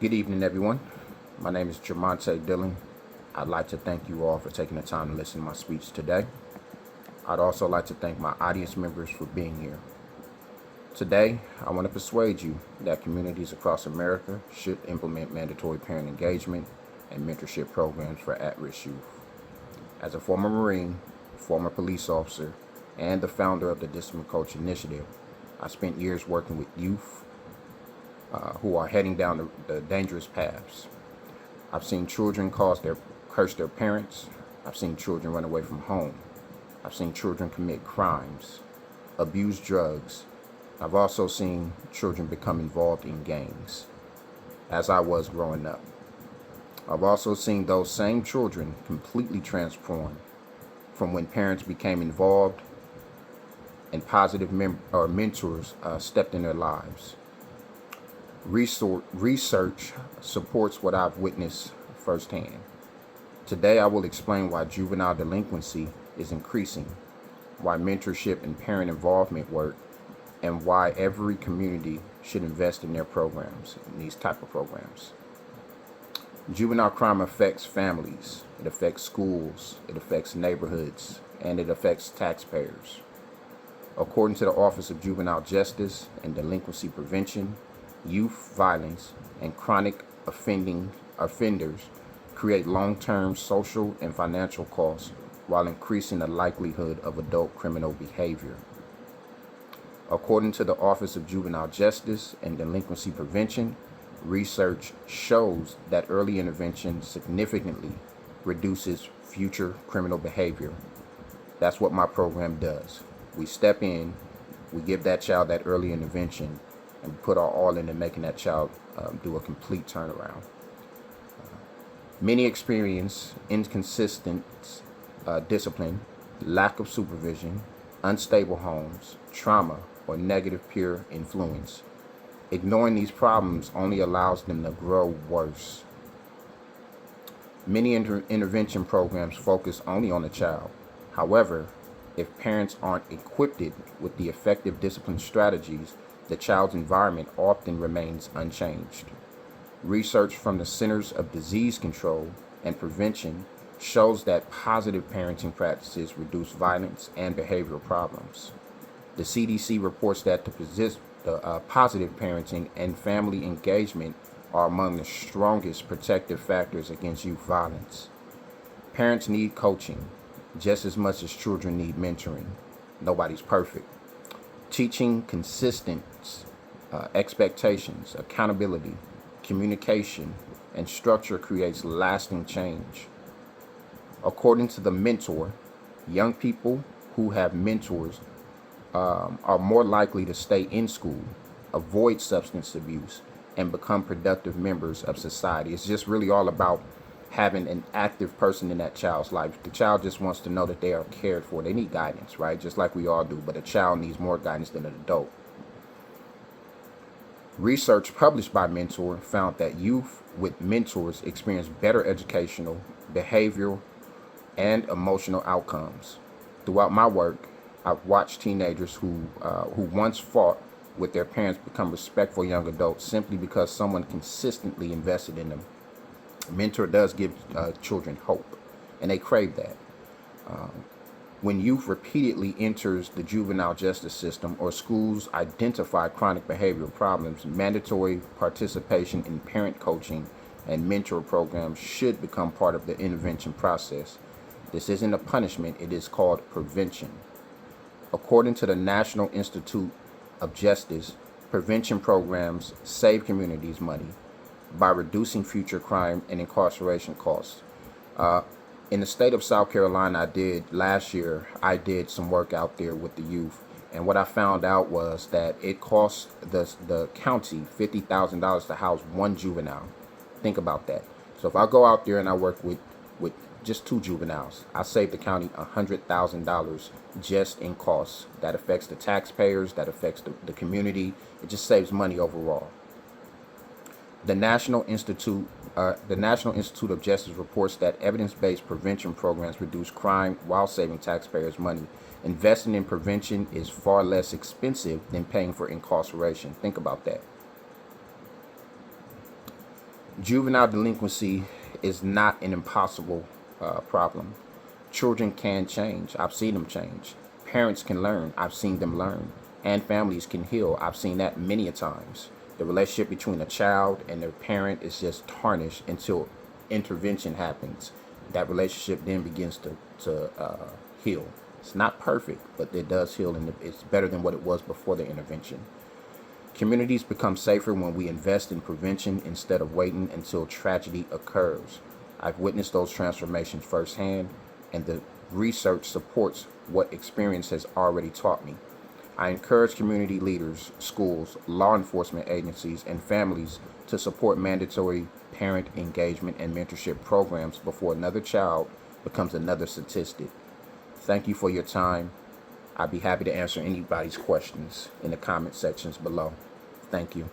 Good evening, everyone. My name is Jamonte Dillon. I'd like to thank you all for taking the time to listen to my speech today. I'd also like to thank my audience members for being here. Today, I want to persuade you that communities across America should implement mandatory parent engagement and mentorship programs for at-risk youth. As a former Marine, former police officer, and the founder of the Discipline Coach Initiative, I spent years working with youth who are heading down the dangerous paths. I've seen children curse their parents. I've seen children run away from home. I've seen children commit crimes, abuse drugs. I've also seen children become involved in gangs, as I was growing up. I've also seen those same children completely transformed from when parents became involved and positive mentors stepped in their lives. Research supports what I've witnessed firsthand. Today, I will explain why juvenile delinquency is increasing, why mentorship and parent involvement work, and why every community should invest in their programs, in these type of programs. Juvenile crime affects families, it affects schools, it affects neighborhoods, and it affects taxpayers. According to the Office of Juvenile Justice and Delinquency Prevention, youth violence and chronic offenders create long-term social and financial costs while increasing the likelihood of adult criminal behavior. According to the Office of Juvenile Justice and Delinquency Prevention, research shows that early intervention significantly reduces future criminal behavior. That's what my program does. We step in, we give that child that early intervention, and we put our all into making that child do a complete turnaround. Many experience inconsistent discipline, lack of supervision, unstable homes, trauma, or negative peer influence. Ignoring these problems only allows them to grow worse. Many intervention programs focus only on the child. However, if parents aren't equipped with the effective discipline strategies, the child's environment often remains unchanged. Research from the Centers of Disease Control and Prevention shows that positive parenting practices reduce violence and behavioral problems. The CDC reports that positive parenting and family engagement are among the strongest protective factors against youth violence. Parents need coaching just as much as children need mentoring. Nobody's perfect. Teaching consistent expectations, accountability, communication, and structure creates lasting change. According to The Mentor, young people who have mentors are more likely to stay in school, avoid substance abuse, and become productive members of society. It's just really all about having an active person in that child's life. The child just wants to know that they are cared for. They need guidance, right? Just like we all do, but a child needs more guidance than an adult. Research published by Mentor found that youth with mentors experience better educational, behavioral, and emotional outcomes. Throughout my work, I've watched teenagers who once fought with their parents become respectful young adults simply because someone consistently invested in them. Mentor does give children hope, and they crave that. When youth repeatedly enters the juvenile justice system or schools identify chronic behavioral problems, mandatory participation in parent coaching and mentor programs should become part of the intervention process. This isn't a punishment, it is called prevention. According to the National Institute of Justice, prevention programs save communities money by reducing future crime and incarceration costs. In the state of South Carolina, last year, I did some work out there with the youth. And what I found out was that it costs the county $50,000 to house one juvenile. Think about that. So if I go out there and I work with just two juveniles, I save the county $100,000 just in costs. That affects the taxpayers, that affects the community. It just saves money overall. The National Institute of Justice reports that evidence-based prevention programs reduce crime while saving taxpayers money. Investing in prevention is far less expensive than paying for incarceration. Think about that. Juvenile delinquency is not an impossible problem. Children can change. I've seen them change. Parents can learn. I've seen them learn. And families can heal. I've seen that many a times. The relationship between a child and their parent is just tarnished until intervention happens. That relationship then begins to heal. It's not perfect, but it does heal, and it's better than what it was before the intervention. Communities become safer when we invest in prevention instead of waiting until tragedy occurs. I've witnessed those transformations firsthand, and the research supports what experience has already taught me. I encourage community leaders, schools, law enforcement agencies, and families to support mandatory parent engagement and mentorship programs before another child becomes another statistic. Thank you for your time. I'd be happy to answer anybody's questions in the comment sections below. Thank you.